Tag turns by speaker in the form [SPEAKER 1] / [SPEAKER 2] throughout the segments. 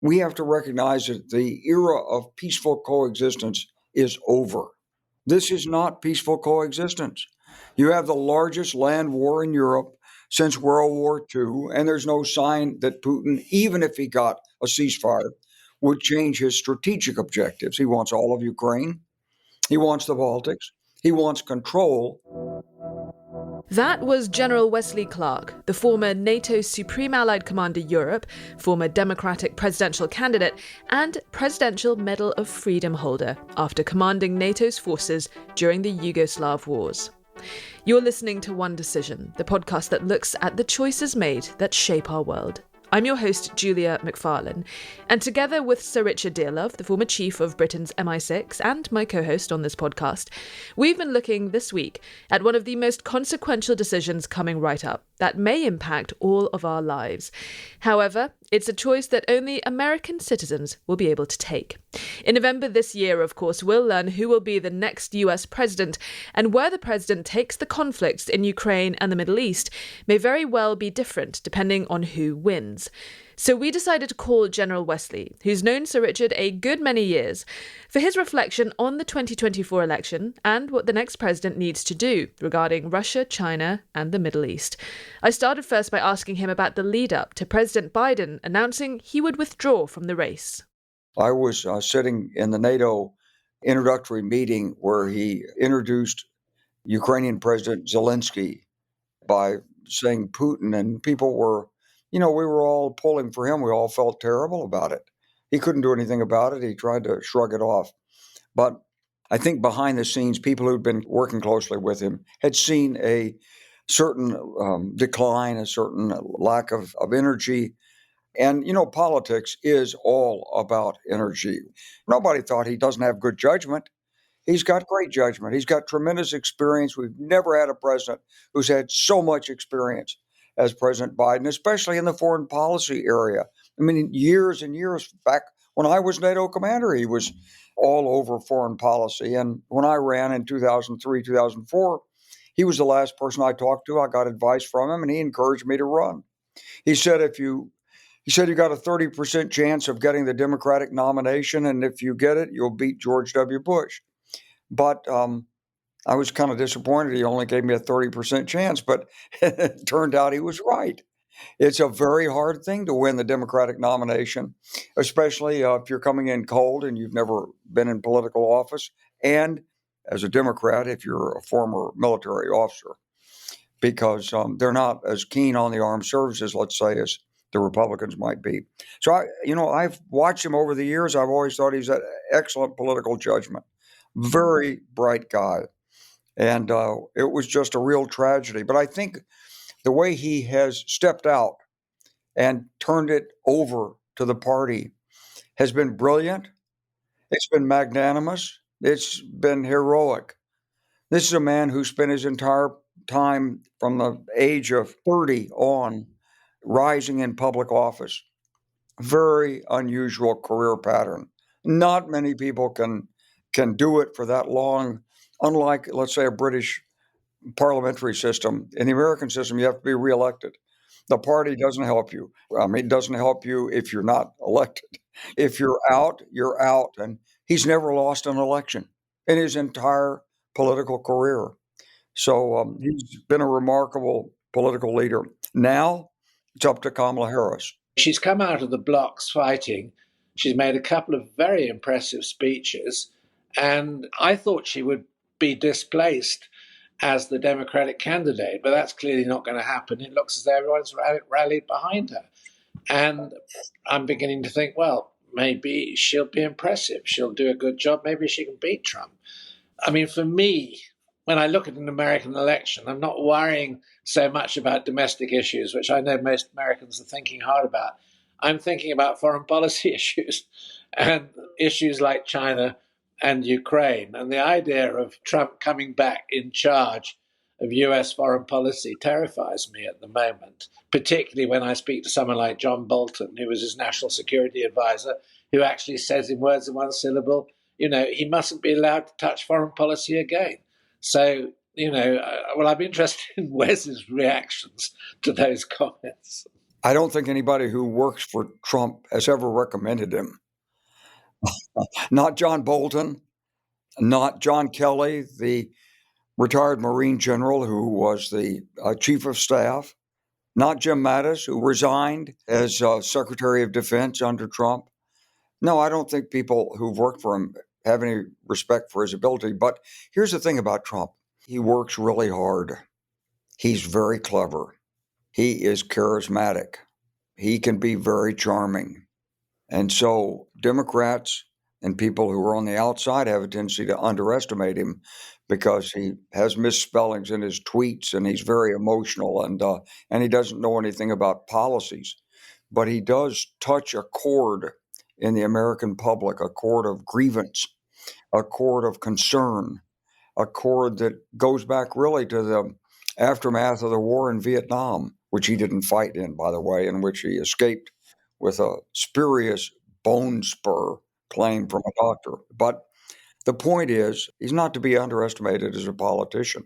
[SPEAKER 1] We have to recognize that the era of peaceful coexistence is over. This is not peaceful coexistence. You have the largest land war in Europe since World War II, and there's no sign that Putin, even if he got a ceasefire, would change his strategic objectives. He wants all of Ukraine. He wants the Baltics. He wants control.
[SPEAKER 2] That was General Wesley Clark, the former NATO Supreme Allied Commander Europe, former Democratic presidential candidate, and Presidential Medal of Freedom holder after commanding NATO's forces during the Yugoslav wars. You're listening to One Decision, the podcast that looks at the choices made that shape our world. I'm your host, Julia Macfarlane, and together with Sir Richard Dearlove, the former chief of Britain's MI6 and my co-host on this podcast, we've been looking this week at one of the most consequential decisions coming right up that may impact all of our lives. However, it's a choice that only American citizens will be able to take. In November this year, of course, we'll learn who will be the next US president, and where the president takes the conflicts in Ukraine and the Middle East may very well be different depending on who wins. So we decided to call General Wesley, who's known Sir Richard a good many years, for his reflection on the 2024 election and what the next president needs to do regarding Russia, China, and the Middle East. I started first by asking him about the lead-up to President Biden announcing he would withdraw from the race.
[SPEAKER 1] I was sitting in the NATO introductory meeting where he introduced Ukrainian President Zelensky by saying Putin, and people were, we were all pulling for him. We all felt terrible about it. He couldn't do anything about it. He tried to shrug it off. But I think behind the scenes, people who'd been working closely with him had seen a certain decline, a certain lack of energy. And, politics is all about energy. Nobody thought he doesn't have good judgment. He's got great judgment. He's got tremendous experience. We've never had a president who's had so much experience as President Biden, especially in the foreign policy area. I mean, years and years back when I was NATO commander, he was all over foreign policy. And when I ran in 2003, 2004, he was the last person I talked to. I got advice from him, and he encouraged me to run. He said, you got a 30% chance of getting the Democratic nomination, and if you get it, you'll beat George W. Bush. But I was kind of disappointed. He only gave me a 30% chance, but it turned out he was right. It's a very hard thing to win the Democratic nomination, especially if you're coming in cold and you've never been in political office, and as a Democrat, if you're a former military officer, because they're not as keen on the armed services, let's say, as the Republicans might be. So, I've watched him over the years. I've always thought he's an excellent political judgment. Very bright guy. And it was just a real tragedy. But I think the way he has stepped out and turned it over to the party has been brilliant. It's been magnanimous. It's been heroic. This is a man who spent his entire time from the age of 30 on rising in public office. Very unusual career pattern. Not many people can do it for that long, unlike, let's say, a British parliamentary system. In the American system, you have to be reelected. The party doesn't help you. It doesn't help you if you're not elected. If you're out, you're out. And he's never lost an election in his entire political career. So he's been a remarkable political leader. Now it's up to Kamala Harris.
[SPEAKER 3] She's come out of the blocks fighting. She's made a couple of very impressive speeches. And I thought she would be displaced as the Democratic candidate, but that's clearly not going to happen. It looks as though everyone's rallied behind her. And I'm beginning to think, well, maybe she'll be impressive. She'll do a good job. Maybe she can beat Trump. I mean, for me, when I look at an American election, I'm not worrying so much about domestic issues, which I know most Americans are thinking hard about. I'm thinking about foreign policy issues and issues like China and Ukraine. And the idea of Trump coming back in charge of US foreign policy terrifies me at the moment, particularly when I speak to someone like John Bolton, who was his national security advisor, who actually says in words of one syllable, he mustn't be allowed to touch foreign policy again. So, I'd be interested in Wes's reactions to those comments.
[SPEAKER 1] I don't think anybody who works for Trump has ever recommended him. Not John Bolton, not John Kelly, the retired Marine general who was the chief of staff, not Jim Mattis, who resigned as Secretary of Defense under Trump. No, I don't think people who've worked for him have any respect for his ability. But here's the thing about Trump. He works really hard. He's very clever. He is charismatic. He can be very charming. And so Democrats and people who are on the outside have a tendency to underestimate him because he has misspellings in his tweets and he's very emotional and he doesn't know anything about policies. But he does touch a chord in the American public, a chord of grievance, a chord of concern, a chord that goes back really to the aftermath of the war in Vietnam, which he didn't fight in, by the way, in which he escaped with a spurious bone spur claim from a doctor. But the point is, he's not to be underestimated as a politician.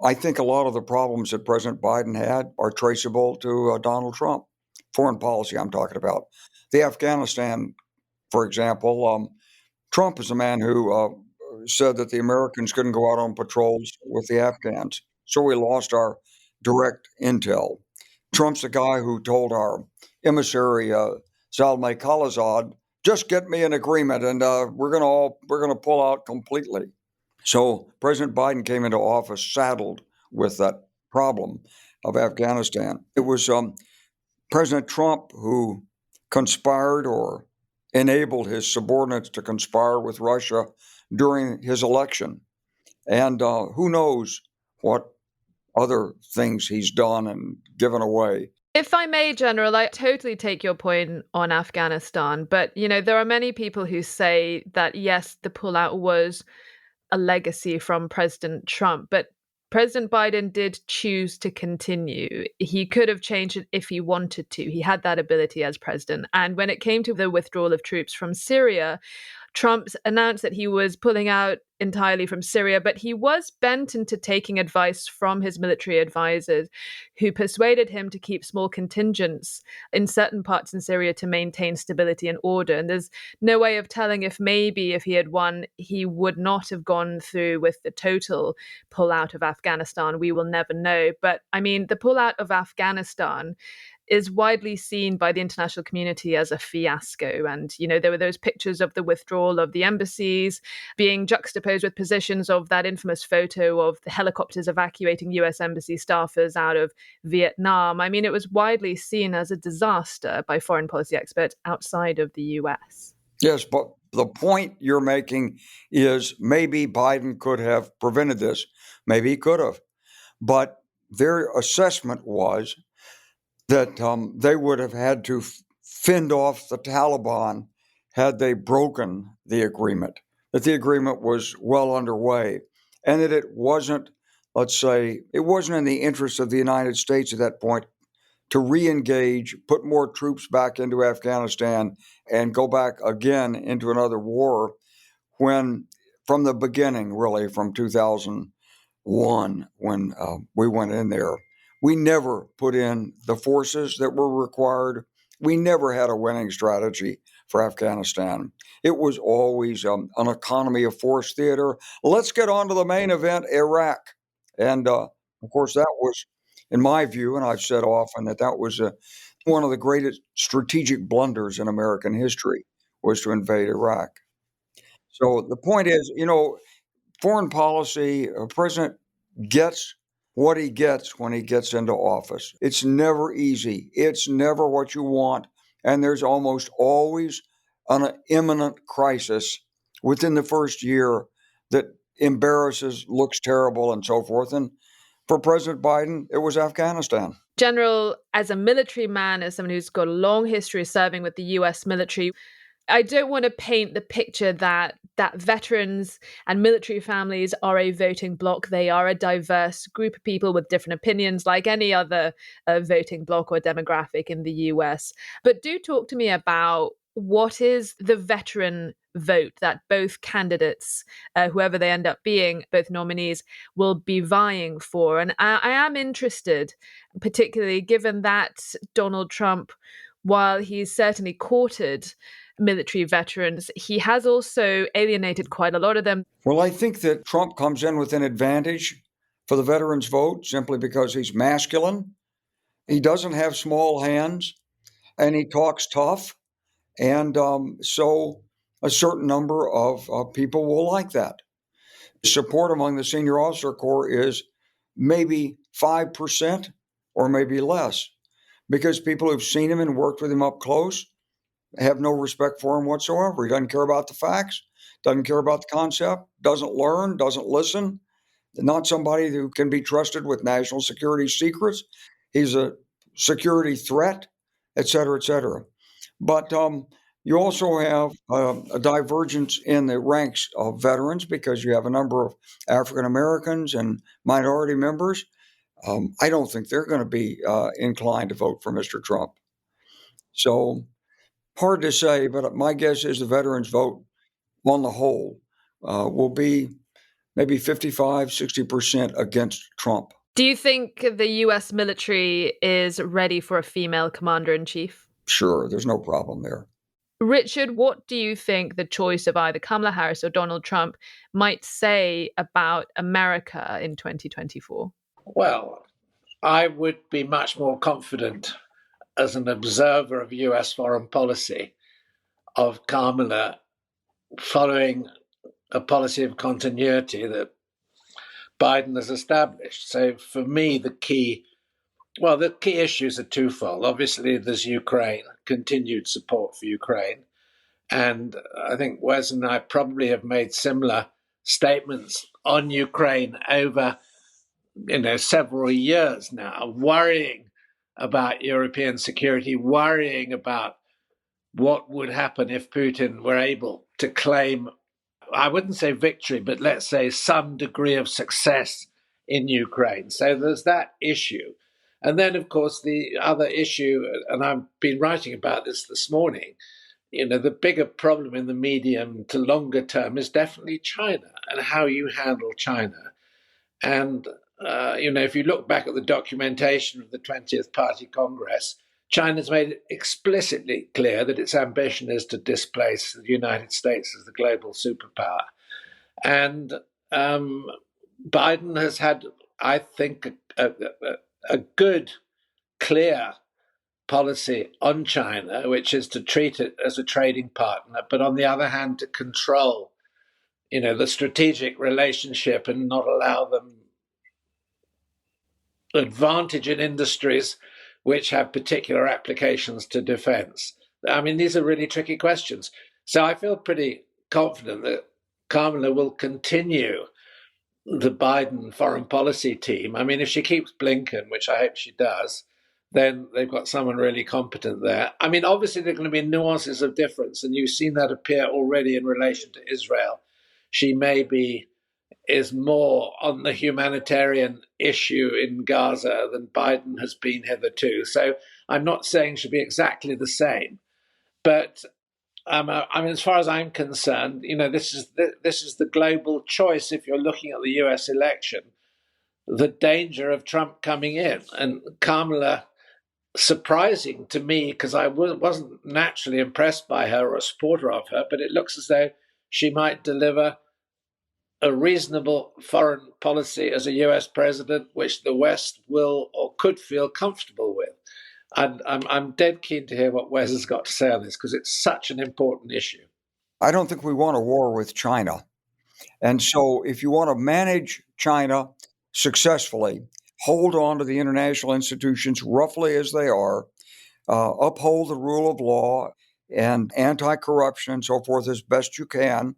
[SPEAKER 1] I think a lot of the problems that President Biden had are traceable to Donald Trump. Foreign policy, I'm talking about. The Afghanistan, for example, Trump is a man who said that the Americans couldn't go out on patrols with the Afghans. So we lost our direct intel. Trump's the guy who told our emissary, Zalmay Khalilzad, just get me an agreement and we're going to pull out completely. So President Biden came into office saddled with that problem of Afghanistan. It was President Trump who conspired or enabled his subordinates to conspire with Russia during his election. And who knows what other things he's done and given away.
[SPEAKER 2] If I may, General, I totally take your point on Afghanistan. But, there are many people who say that, yes, the pullout was a legacy from President Trump. But President Biden did choose to continue. He could have changed it if he wanted to. He had that ability as president. And when it came to the withdrawal of troops from Syria, Trump announced that he was pulling out entirely from Syria, but he was bent into taking advice from his military advisors, who persuaded him to keep small contingents in certain parts in Syria to maintain stability and order. And there's no way of telling if maybe if he had won, he would not have gone through with the total pullout of Afghanistan. We will never know. But I mean, the pullout of Afghanistan is widely seen by the international community as a fiasco. And, there were those pictures of the withdrawal of the embassies being juxtaposed with positions of that infamous photo of the helicopters evacuating US embassy staffers out of Vietnam. I mean, it was widely seen as a disaster by foreign policy experts outside of the US.
[SPEAKER 1] Yes, but the point you're making is maybe Biden could have prevented this. Maybe he could have. But their assessment was that they would have had to fend off the Taliban had they broken the agreement, that the agreement was well underway, and that it wasn't, let's say, it wasn't in the interest of the United States at that point to re-engage, put more troops back into Afghanistan, and go back again into another war when, from the beginning, really, from 2001, when we went in there, we never put in the forces that were required. We never had a winning strategy for Afghanistan. It was always an economy of force theater. Let's get on to the main event, Iraq. And of course, that was, in my view, and I've said often that was one of the greatest strategic blunders in American history, was to invade Iraq. So the point is, foreign policy, a president gets what he gets when he gets into office. It's never easy. It's never what you want. And there's almost always an imminent crisis within the first year that embarrasses, looks terrible, and so forth. And for President Biden, it was Afghanistan.
[SPEAKER 2] General, as a military man, as someone who's got a long history of serving with the US military, I don't want to paint the picture that veterans and military families are a voting bloc. They are a diverse group of people with different opinions, like any other voting bloc or demographic in the US. But do talk to me about what is the veteran vote that both candidates, whoever they end up being, both nominees, will be vying for? And I am interested, particularly given that Donald Trump, while he's certainly courted military veterans, he has also alienated quite a lot of them.
[SPEAKER 1] Well, I think that Trump comes in with an advantage for the veterans vote simply because he's masculine. He doesn't have small hands, and he talks tough. And so a certain number of people will like that. Support among the senior officer corps is maybe 5% or maybe less, because people who've seen him and worked with him up close have no respect for him whatsoever. He doesn't care about the facts, doesn't care about the concept, doesn't learn, doesn't listen, not somebody who can be trusted with national security secrets. He's a security threat, et cetera, et cetera. But you also have a divergence in the ranks of veterans because you have a number of African Americans and minority members. I don't think they're going to be inclined to vote for Mr. Trump. So hard to say, but my guess is the veterans vote on the whole will be maybe 55, 60% against Trump.
[SPEAKER 2] Do you think the US military is ready for a female commander-in-chief?
[SPEAKER 1] Sure, there's no problem there.
[SPEAKER 2] Richard, what do you think the choice of either Kamala Harris or Donald Trump might say about America in 2024?
[SPEAKER 3] Well, I would be much more confident as an observer of US foreign policy of Kamala following a policy of continuity that Biden has established. So for me, the key issues are twofold. Obviously, there's Ukraine, continued support for Ukraine. And I think Wes and I probably have made similar statements on Ukraine over, several years now, worrying about European security, worrying about what would happen if Putin were able to claim, I wouldn't say victory, but let's say some degree of success in Ukraine. So there's that issue. And then, of course, the other issue, and I've been writing about this morning, the bigger problem in the medium to longer term is definitely China and how you handle China. And, if you look back at the documentation of the 20th Party Congress, China's made it explicitly clear that its ambition is to displace the United States as the global superpower. And Biden has had, I think, a good, clear policy on China, which is to treat it as a trading partner, but on the other hand, to control, the strategic relationship and not allow them advantage in industries which have particular applications to defense. I mean, these are really tricky questions. So I feel pretty confident that Kamala will continue the Biden foreign policy team. I mean, if she keeps Blinken, which I hope she does, then they've got someone really competent there. I mean, obviously, there are going to be nuances of difference, and you've seen that appear already in relation to Israel. She is more on the humanitarian issue in Gaza than Biden has been hitherto. So I'm not saying she'll be exactly the same, but as far as I'm concerned, this is the global choice. If you're looking at the U.S. election, the danger of Trump coming in and Kamala, surprising to me because I wasn't naturally impressed by her or a supporter of her, but it looks as though she might deliver a reasonable foreign policy as a US president, which the West will or could feel comfortable with. And I'm dead keen to hear what Wes has got to say on this because it's such an important issue.
[SPEAKER 1] I don't think we want a war with China. And so if you want to manage China successfully, hold on to the international institutions roughly as they are, uphold the rule of law and anti-corruption and so forth as best you can,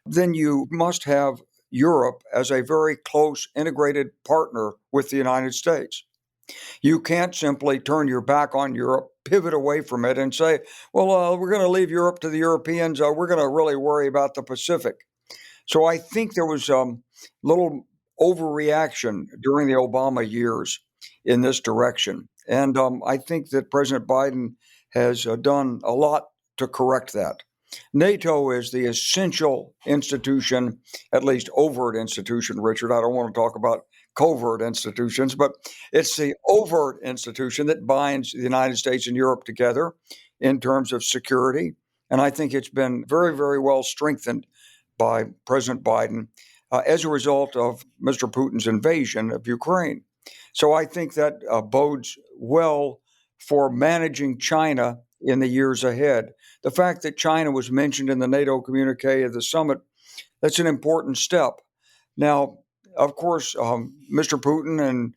[SPEAKER 1] then you must have Europe as a very close integrated partner with the United States. You can't simply turn your back on Europe, pivot away from it, and say, well, we're going to leave Europe to the Europeans. We're going to really worry about the Pacific. So I think there was a little overreaction during the Obama years in this direction. And I think that President Biden has done a lot to correct that. NATO is the essential institution, at least overt institution, Richard. I don't want to talk about covert institutions, but it's the overt institution that binds the United States and Europe together in terms of security. And I think it's been very, very well strengthened by President Biden as a result of Mr. Putin's invasion of Ukraine. So I think that bodes well for managing China in the years ahead. The fact that China was mentioned in the NATO communique of the summit, that's an important step. Now, of course, Mr. Putin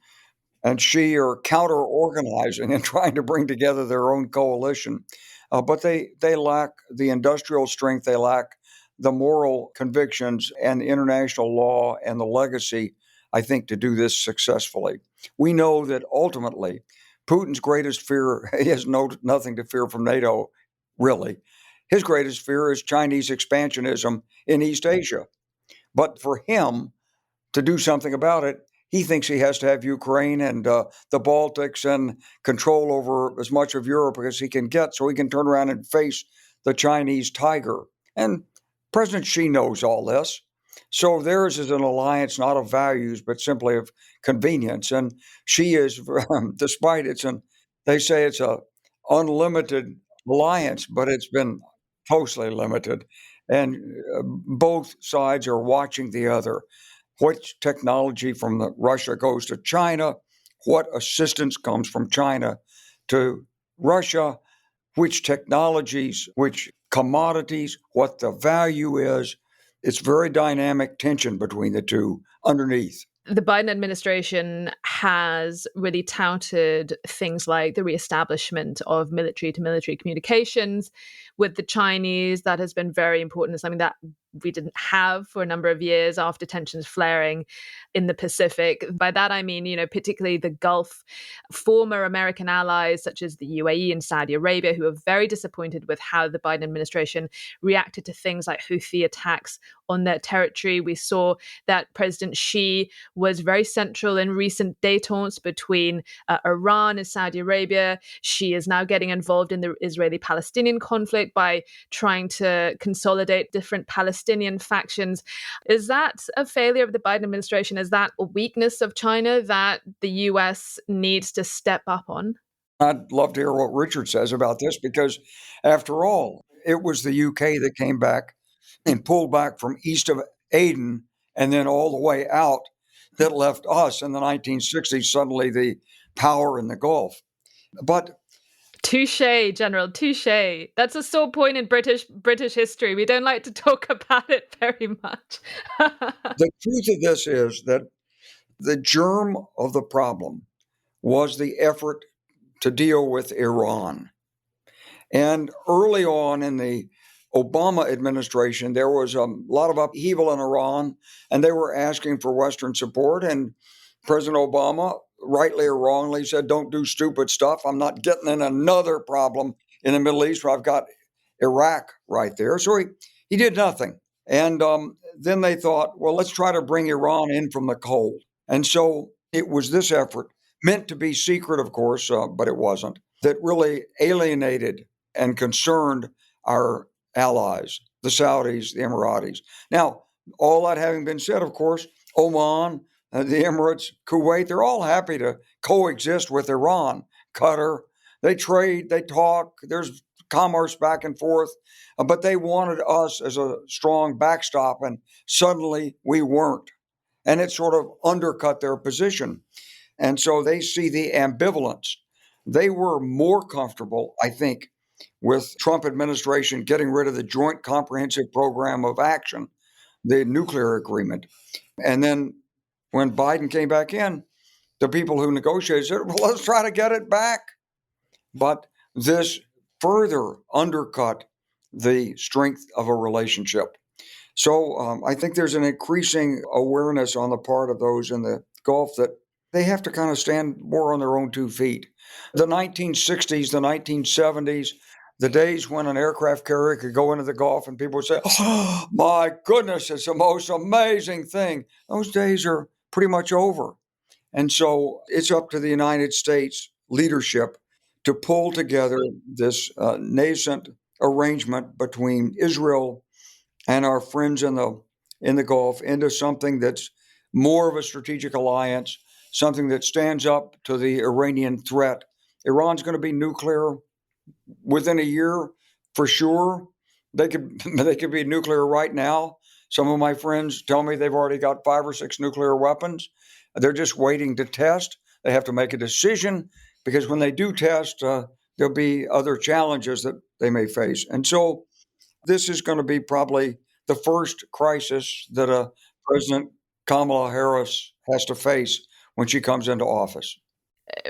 [SPEAKER 1] and Xi are counter-organizing and trying to bring together their own coalition, but they lack the industrial strength, they lack the moral convictions and international law and the legacy, I think, to do this successfully. We know that ultimately, Putin's greatest fear, he has nothing to fear from NATO, really. His greatest fear is Chinese expansionism in East Asia. But for him to do something about it, he thinks he has to have Ukraine and the Baltics and control over as much of Europe as he can get so he can turn around and face the Chinese tiger. And President Xi knows all this. So theirs is an alliance not of values, but simply of convenience. And Xi is, despite they say it's a unlimited alliance, but it's been closely limited. And both sides are watching the other. What technology from Russia goes to China? What assistance comes from China to Russia? Which technologies, which commodities, what the value is? It's very dynamic tension between the two underneath.
[SPEAKER 2] The Biden administration has really touted things like the reestablishment of military-to-military communications with the Chinese. That has been very important. It's something that we didn't have for a number of years after tensions flaring in the Pacific. By that, I mean, particularly the Gulf, former American allies such as the UAE and Saudi Arabia, who are very disappointed with how the Biden administration reacted to things like Houthi attacks on their territory. We saw that President Xi was very central in recent détentes between Iran and Saudi Arabia. Xi is now getting involved in the Israeli-Palestinian conflict by trying to consolidate different Palestinian factions. Is that a failure of the Biden administration? Is that a weakness of China that the U.S. needs to step up on?
[SPEAKER 1] I'd love to hear what Richard says about this because, after all, it was the UK that came back and pulled back from east of Aden and then all the way out that left us in the 1960s suddenly the power in the Gulf. But
[SPEAKER 2] touche, General, touche. That's a sore point in British history. We don't like to talk about it very much.
[SPEAKER 1] The truth of this is that the germ of the problem was the effort to deal with Iran. And early on in the Obama administration, there was a lot of upheaval in Iran, and they were asking for Western support. And President Obama, rightly or wrongly, said, don't do stupid stuff. I'm not getting in another problem in the Middle East where I've got Iraq right there. So he did nothing. And then they thought, well, let's try to bring Iran in from the cold. And so it was this effort, meant to be secret, of course, but it wasn't, that really alienated and concerned our allies, the Saudis, the Emiratis. Now, all that having been said, of course, Oman, the Emirates, Kuwait, they're all happy to coexist with Iran. Qatar, they trade, they talk, there's commerce back and forth, but they wanted us as a strong backstop, and suddenly we weren't. And it sort of undercut their position. And so they see the ambivalence. They were more comfortable, I think, with Trump administration getting rid of the Joint Comprehensive Program of Action, the nuclear agreement. And then when Biden came back in, the people who negotiated said, well, let's try to get it back. But this further undercut the strength of a relationship. So I think there's an increasing awareness on the part of those in the Gulf that they have to kind of stand more on their own 2 feet. The 1960s, the 1970s, the days when an aircraft carrier could go into the Gulf and people would say, oh, my goodness, it's the most amazing thing. Those days are pretty much over. And so it's up to the United States leadership to pull together this nascent arrangement between Israel and our friends in the Gulf into something that's more of a strategic alliance, something that stands up to the Iranian threat. Iran's going to be nuclear within a year for sure. They could be nuclear right now. Some of my friends tell me they've already got 5 or 6 nuclear weapons. They're just waiting to test. They have to make a decision because when they do test, there'll be other challenges that they may face. And so this is going to be probably the first crisis that President Kamala Harris has to face when she comes into office.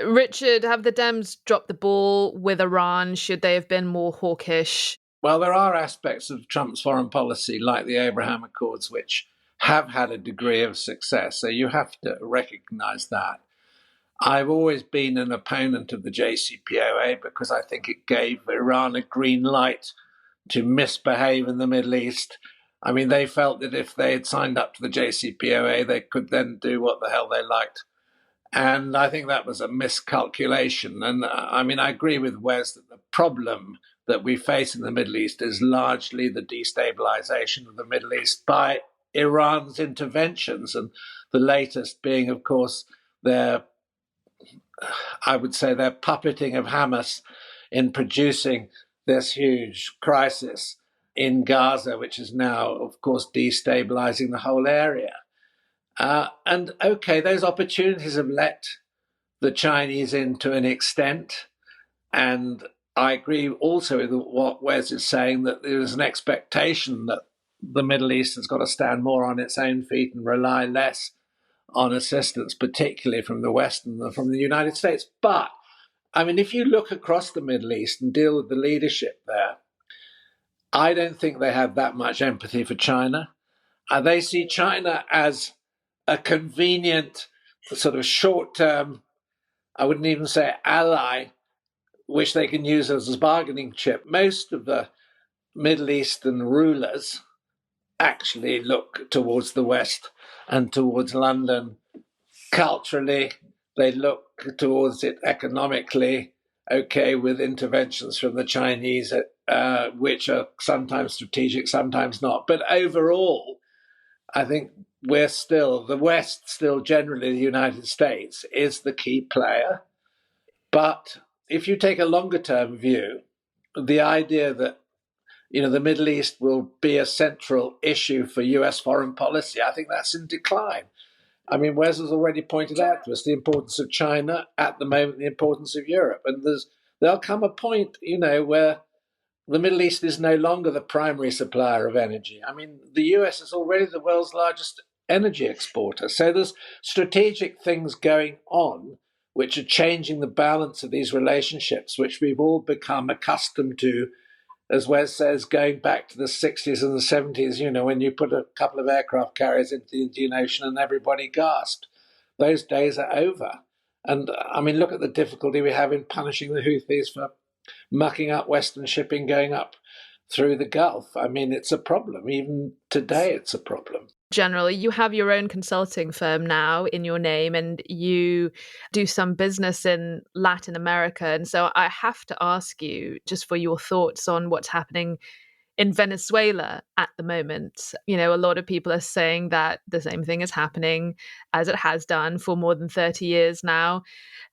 [SPEAKER 2] Richard, have the Dems dropped the ball with Iran? Should they have been more hawkish?
[SPEAKER 3] Well, there are aspects of Trump's foreign policy, like the Abraham Accords, which have had a degree of success. So you have to recognize that. I've always been an opponent of the JCPOA because I think it gave Iran a green light to misbehave in the Middle East. I mean, they felt that if they had signed up to the JCPOA, they could then do what the hell they liked. And I think that was a miscalculation. And I mean, I agree with Wes that the problem that we face in the Middle East is largely the destabilization of the Middle East by Iran's interventions. And the latest being, of course, their puppeting of Hamas in producing this huge crisis in Gaza, which is now, of course, destabilizing the whole area. And okay, those opportunities have let the Chinese in to an extent. And I agree also with what Wes is saying, that there is an expectation that the Middle East has got to stand more on its own feet and rely less on assistance, particularly from the West and from the United States. But, I mean, if you look across the Middle East and deal with the leadership there, I don't think they have that much empathy for China. They see China as a convenient sort of short-term, I wouldn't even say ally, which they can use as a bargaining chip. Most of the Middle Eastern rulers actually look towards the West and towards London. Culturally, they look towards it economically, okay, with interventions from the Chinese, which are sometimes strategic, sometimes not. But overall, I think the West still generally, the United States, is the key player. But if you take a longer term view, the idea that the Middle East will be a central issue for US foreign policy, I think that's in decline. I mean, Wes has already pointed out to us the importance of China, at the moment, the importance of Europe. And there'll come a point, where the Middle East is no longer the primary supplier of energy. I mean, the US is already the world's largest energy exporter. So there's strategic things going on which are changing the balance of these relationships, which we've all become accustomed to, as Wes says, going back to the 60s and the 70s, when you put a couple of aircraft carriers into the Indian Ocean and everybody gasped. Those days are over. And I mean, look at the difficulty we have in punishing the Houthis for mucking up Western shipping going up through the Gulf. I mean, it's a problem. Even today, it's a problem.
[SPEAKER 2] Generally, you have your own consulting firm now in your name, and you do some business in Latin America. And so I have to ask you just for your thoughts on what's happening in Venezuela at the moment. A lot of people are saying that the same thing is happening as it has done for more than 30 years now.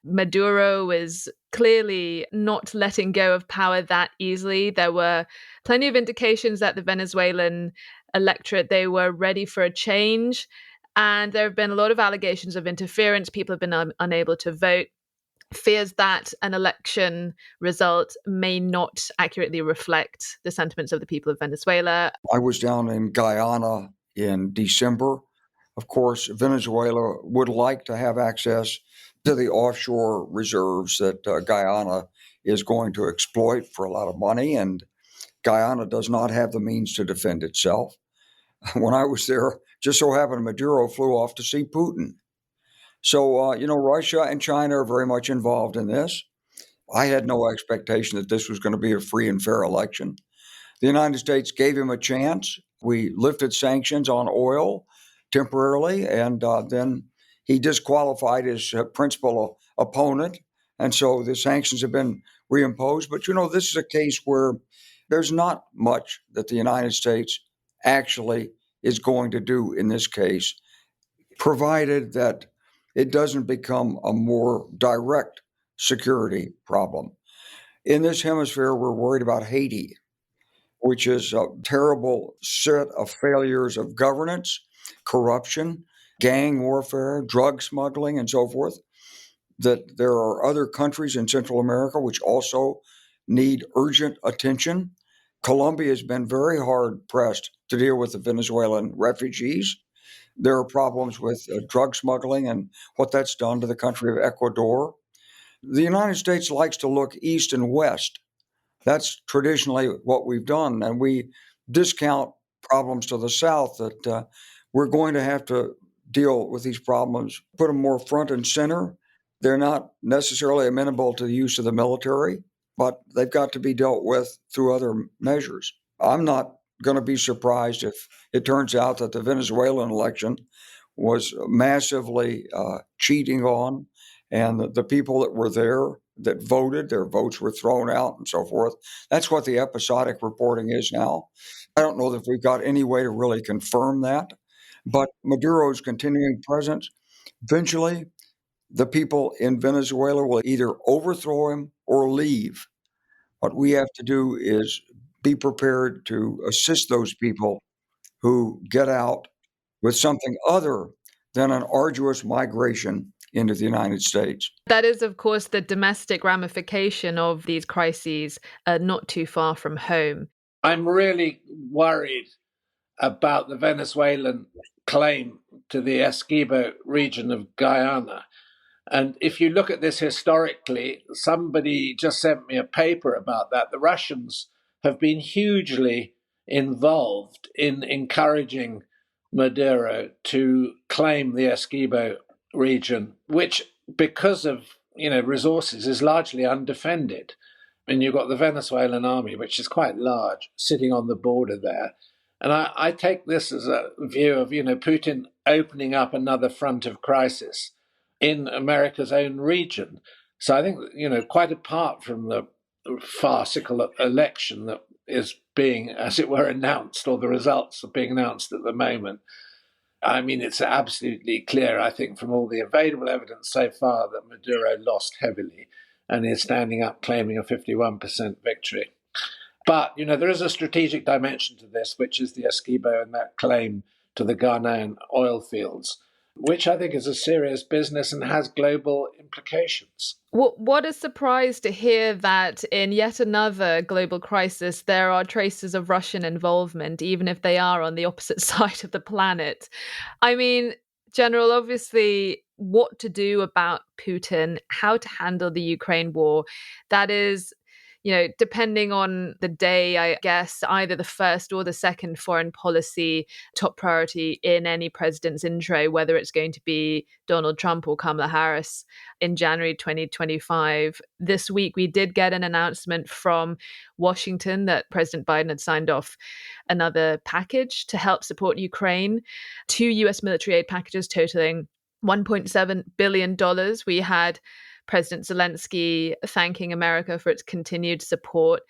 [SPEAKER 2] Maduro is clearly not letting go of power that easily. There were plenty of indications that the Venezuelan electorate, they were ready for a change. And there have been a lot of allegations of interference. People have been unable to vote. Fears that an election result may not accurately reflect the sentiments of the people of Venezuela.
[SPEAKER 1] I was down in Guyana in December. Of course, Venezuela would like to have access to the offshore reserves that Guyana is going to exploit for a lot of money, and Guyana does not have the means to defend itself. When I was there, just so happened Maduro flew off to see Putin. So, Russia and China are very much involved in this. I had no expectation that this was going to be a free and fair election. The United States gave him a chance. We lifted sanctions on oil temporarily, and then he disqualified his principal opponent. And so the sanctions have been reimposed. But, this is a case where there's not much that the United States actually is going to do in this case, provided that it doesn't become a more direct security problem. In this hemisphere, we're worried about Haiti, which is a terrible set of failures of governance, corruption, gang warfare, drug smuggling, and so forth. That there are other countries in Central America which also need urgent attention. Colombia has been very hard pressed to deal with the Venezuelan refugees. There are problems with drug smuggling and what that's done to the country of Ecuador. The United States likes to look east and west. That's traditionally what we've done, and we discount problems to the south that we're going to have to deal with these problems, put them more front and center. They're not necessarily amenable to the use of the military, but they've got to be dealt with through other measures. I'm not going to be surprised if it turns out that the Venezuelan election was massively cheating on, and the people that were there that voted, their votes were thrown out and so forth. That's what the episodic reporting is now. I don't know that we've got any way to really confirm that, but Maduro's continuing presence, eventually the people in Venezuela will either overthrow him or leave. What we have to do is be prepared to assist those people who get out with something other than an arduous migration into the United States.
[SPEAKER 2] That is, of course, the domestic ramification of these crises, not too far from home.
[SPEAKER 3] I'm really worried about the Venezuelan claim to the Essequibo region of Guyana. And if you look at this historically, somebody just sent me a paper about that. The Russians have been hugely involved in encouraging Maduro to claim the Essequibo region, which, because of resources, is largely undefended. And you've got the Venezuelan army, which is quite large, sitting on the border there. And I take this as a view of Putin opening up another front of crisis in America's own region. So I think, quite apart from the farcical election that is being, as it were, announced, or the results are being announced at the moment, I mean, it's absolutely clear, I think, from all the available evidence so far that Maduro lost heavily and is standing up claiming a 51% victory. But, there is a strategic dimension to this, which is the Essequibo and that claim to the Ghanaian oil fields, which I think is a serious business and has global implications.
[SPEAKER 2] What a surprise to hear that in yet another global crisis, there are traces of Russian involvement, even if they are on the opposite side of the planet. I mean, General, obviously, what to do about Putin, how to handle the Ukraine war, that is, depending on the day, I guess, either the first or the second foreign policy top priority in any president's intro, whether it's going to be Donald Trump or Kamala Harris in January 2025. This week, we did get an announcement from Washington that President Biden had signed off another package to help support Ukraine, 2 US military aid packages totaling $1.7 billion. We had President Zelensky thanking America for its continued support.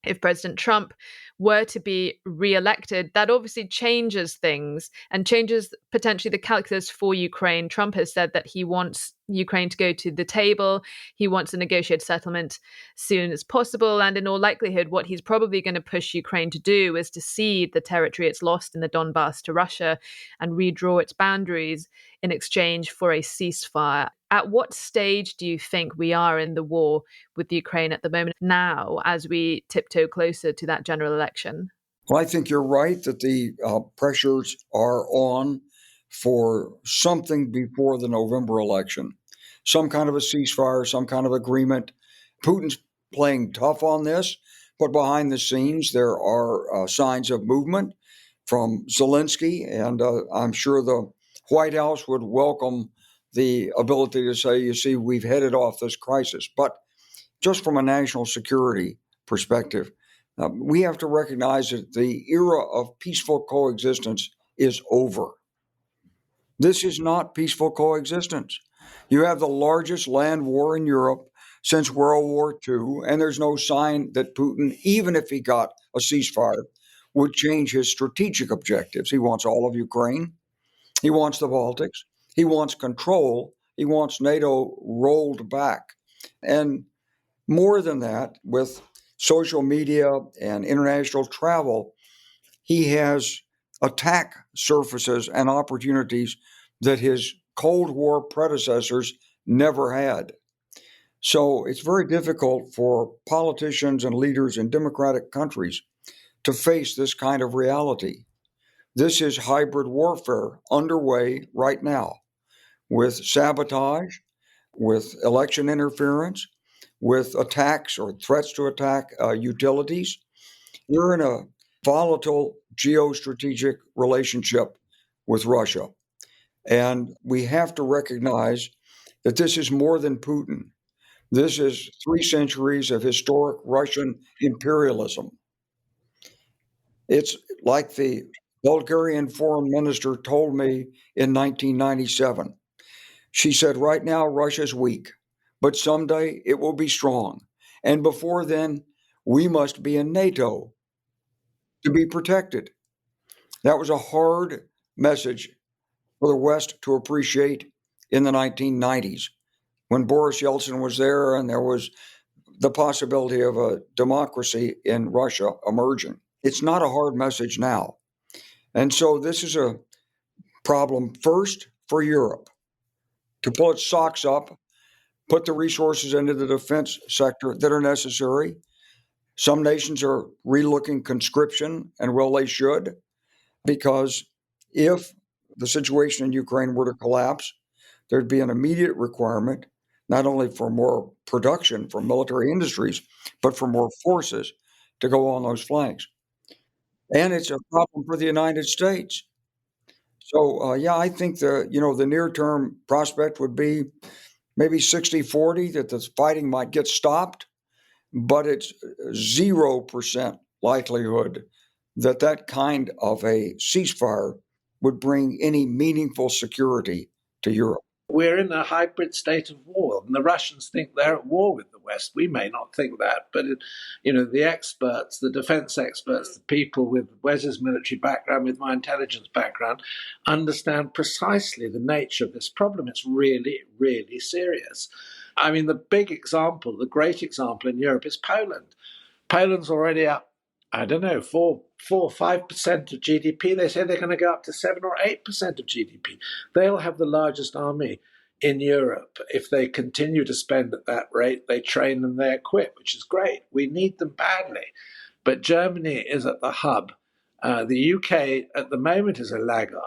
[SPEAKER 2] If President Trump were to be re-elected, that obviously changes things and changes potentially the calculus for Ukraine. Trump has said that he wants Ukraine to go to the table. He wants a negotiated settlement soon as possible. And in all likelihood, what he's probably going to push Ukraine to do is to cede the territory it's lost in the Donbass to Russia and redraw its boundaries in exchange for a ceasefire. At what stage do you think we are in the war with Ukraine at the moment now, as we tiptoe closer to that general election?
[SPEAKER 1] Well, I think you're right that the pressures are on for something before the November election, some kind of a ceasefire, some kind of agreement. Putin's playing tough on this, but behind the scenes, there are signs of movement from Zelensky, and I'm sure the White House would welcome the ability to say, you see, we've headed off this crisis. But just from a national security perspective, we have to recognize that the era of peaceful coexistence is over. This is not peaceful coexistence. You have the largest land war in Europe since World War II, and there's no sign that Putin, even if he got a ceasefire would change his strategic objectives. He wants all of Ukraine. He wants the Baltics. He wants control. He wants NATO rolled back. And more than that, with social media and international travel, he has attack surfaces and opportunities that his Cold War predecessors never had. So it's very difficult for politicians and leaders in democratic countries to face this kind of reality. This is hybrid warfare underway right now with sabotage, with election interference, with attacks or threats to attack utilities. We're in a volatile geostrategic relationship with Russia. And we have to recognize that this is more than Putin. This is 3 centuries of historic Russian imperialism. It's like the Bulgarian foreign minister told me in 1997. She said, right now, Russia's weak, but someday it will be strong. And before then, we must be in NATO to be protected. That was a hard message for the West to appreciate in the 1990s when Boris Yeltsin was there and there was the possibility of a democracy in Russia emerging. It's not a hard message now. And so this is a problem first for Europe to pull its socks up, put the resources into the defense sector that are necessary. Some nations are relooking conscription, and well, they should, because if the situation in Ukraine were to collapse, there'd be an immediate requirement not only for more production from military industries, but for more forces to go on those flanks. And it's a problem for the United States. So, yeah, I think the near-term prospect would be maybe 60-40 that the fighting might get stopped, but it's 0% likelihood that that kind of a ceasefire would bring any meaningful security to Europe.
[SPEAKER 3] We're in a hybrid state of war, and the Russians think they're at war with the West. We may not think that, but the experts, the defense experts, the people with Wes's military background, with my intelligence background, understand precisely the nature of this problem. It's really, really serious. I mean, the big example, the great example in Europe is Poland. Poland's already up, I don't know, 4 or 5% of GDP. They say they're going to go up to 7 or 8% of GDP. They'll have the largest army in Europe. If they continue to spend at that rate, they train and they equip, which is great. We need them badly. But Germany is at the hub. The UK at the moment is a laggard.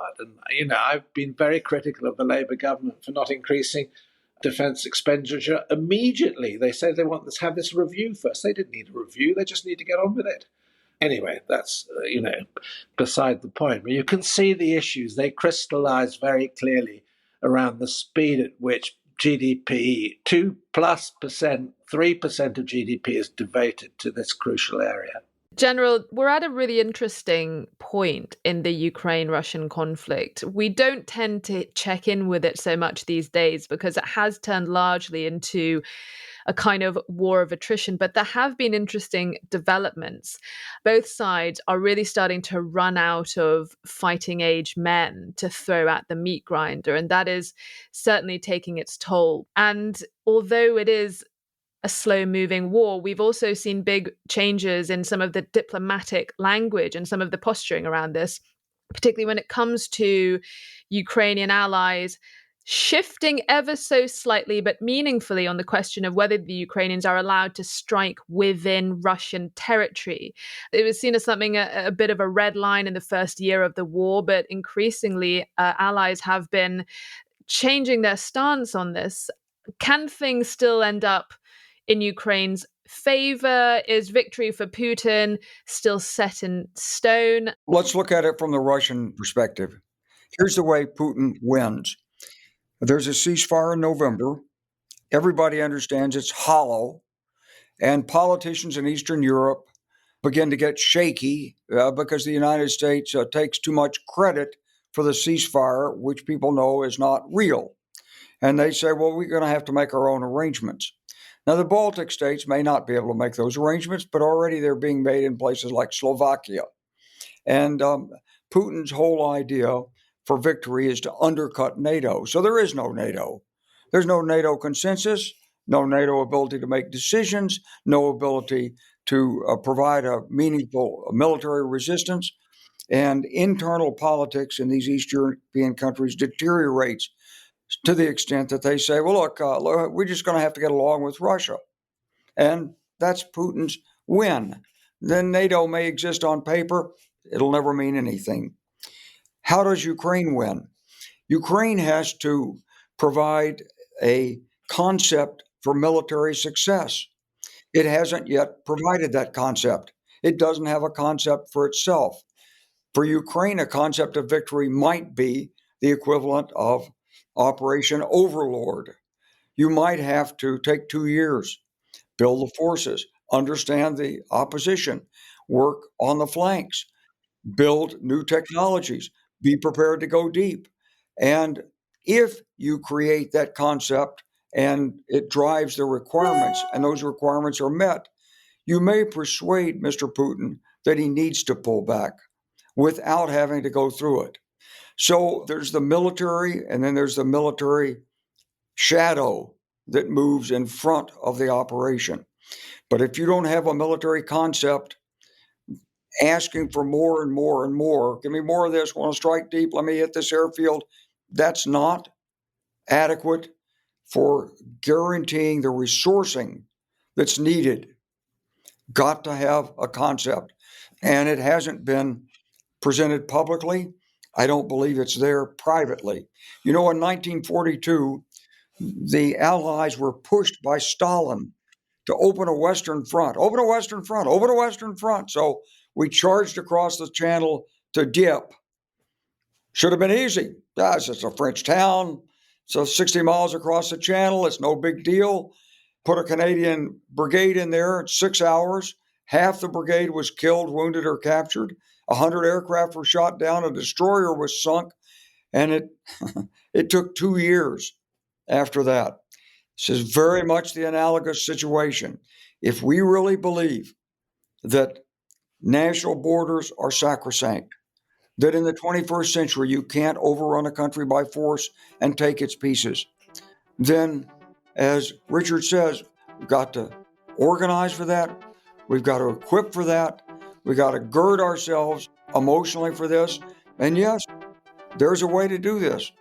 [SPEAKER 3] And, I've been very critical of the Labour government for not increasing defence expenditure immediately. They say they want to have this review first. They didn't need a review. They just need to get on with it. Anyway, that's, beside the point. But you can see the issues. They crystallize very clearly around the speed at which GDP, 2+%, 3% of GDP is devoted to this crucial area.
[SPEAKER 2] General, we're at a really interesting point in the Ukraine-Russian conflict. We don't tend to check in with it so much these days because it has turned largely into a kind of war of attrition, but there have been interesting developments. Both sides are really starting to run out of fighting age men to throw at the meat grinder, and that is certainly taking its toll. And although it is a slow-moving war, we've also seen big changes in some of the diplomatic language and some of the posturing around this, particularly when it comes to Ukrainian allies shifting ever so slightly but meaningfully on the question of whether the Ukrainians are allowed to strike within Russian territory. It was seen as something, a bit of a red line in the first year of the war, but increasingly allies have been changing their stance on this. Can things still end up in Ukraine's favor? Is victory for Putin still set in stone?
[SPEAKER 1] Let's look at it from the Russian perspective. Here's the way Putin wins. There's a ceasefire in November. Everybody understands it's hollow. And politicians in Eastern Europe begin to get shaky because the United States takes too much credit for the ceasefire, which people know is not real. And they say, well, we're going to have to make our own arrangements. Now, the Baltic states may not be able to make those arrangements, but already they're being made in places like Slovakia. And Putin's whole idea for victory is to undercut NATO. So there is no NATO. There's no NATO consensus, no NATO ability to make decisions, no ability to provide a meaningful military resistance. And internal politics in these East European countries deteriorates to the extent that they say, well, look, we're just going to have to get along with Russia. And that's Putin's win. Then NATO may exist on paper. It'll never mean anything. How does Ukraine win? Ukraine has to provide a concept for military success. It hasn't yet provided that concept. It doesn't have a concept for itself. For Ukraine, a concept of victory might be the equivalent of Operation Overlord. You might have to take 2 years, build the forces, understand the opposition, work on the flanks, build new technologies, be prepared to go deep. And if you create that concept and it drives the requirements, and those requirements are met, you may persuade Mr. Putin that he needs to pull back without having to go through it. So there's the military, and then there's the military shadow that moves in front of the operation. But if you don't have a military concept asking for more and more and more, give me more of this, want to strike deep, let me hit this airfield, that's not adequate for guaranteeing the resourcing that's needed. Got to have a concept. And it hasn't been presented publicly. I don't believe it's there privately. You know, in 1942, the Allies were pushed by Stalin to open a Western front, open a Western front, open a Western front. So we charged across the channel to Dieppe. Should have been easy. It's just a French town. So 60 miles across the channel, it's no big deal. Put a Canadian brigade in there in 6 hours. Half the brigade was killed, wounded, or captured. 100 aircraft were shot down. A destroyer was sunk. And it took 2 years after that. This is very much the analogous situation. If we really believe that national borders are sacrosanct, that in the 21st century you can't overrun a country by force and take its pieces, then, as Richard says, we've got to organize for that. We've got to equip for that. We've got to gird ourselves emotionally for this. And yes, there's a way to do this,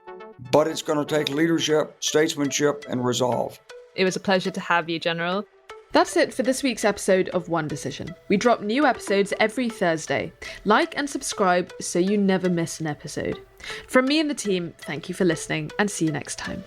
[SPEAKER 1] but it's going to take leadership, statesmanship, and resolve.
[SPEAKER 2] It was a pleasure to have you, General. That's it for this week's episode of One Decision. We drop new episodes every Thursday. Like and subscribe so you never miss an episode. From me and the team, thank you for listening and see you next time.